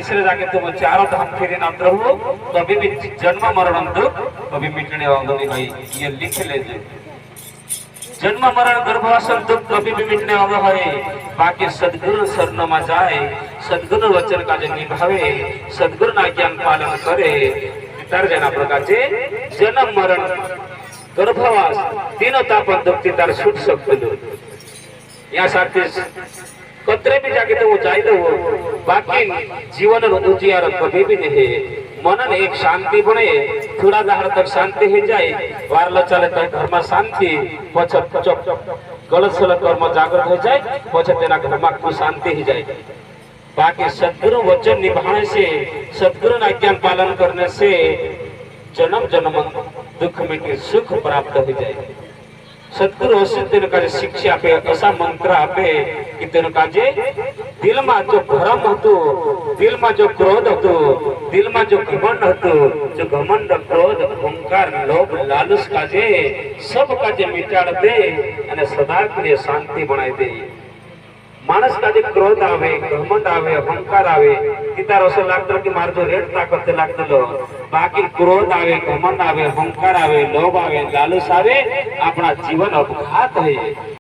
तीसरे जाके तुम चारों धाम फिरे ना प्रभु कभी भी जन्म मरण दुख कभी मिटने वाला नहीं भाई ये लिख ले जन्म मरण गर्भवासन दुख कभी भी मिटने वाला है बाकी सद्गुरु शरण में जाए सद्गुरु वचन का जो निभावे सद्गुरु ना ज्ञान पालन करे तर जना प्रकारचे जन्म मरण गर्भवास तीनों तापन दुख ती तार छूट सकतो यासाठी कतरे भी जाके तो वो चाहिए वो बाकी जीवन उजियार कभी भी नहीं मन एक शांति बने थोड़ा दाहर तक शांति हो जाए वारला चले तो घर में शांति गलत सलत कर्म जागृत हो जाए पछे तेना घर में शांति ही जाए बाकी सद्गुरु वचन निभाने से सद्गुरु ना ज्ञान पालन करने से जन्म जन्म दुख मिटे सुख प्राप्त हो जाए सद्गुरु हसे तेन का शिक्षा आपे ऐसा मंत्र आपे कि तेन का जे दिल में जो भ्रम हतो दिल में जो क्रोध हतो दिल में जो घमंड हतो जो घमंड क्रोध अहंकार लोभ लालच का जे सब का जे मिटाड़ दे अने सदा के लिए शांति बनाई दे मानस का जे क्रोध आवे घमंड आवे अहंकार आवे तितार असं लागतं की मार जो रेड ताकत लागतलो बाकी क्रोध आवे घमंड आवे अहंकार आवे लोभ आवे लालच आवे अपना जीवन अपघात है।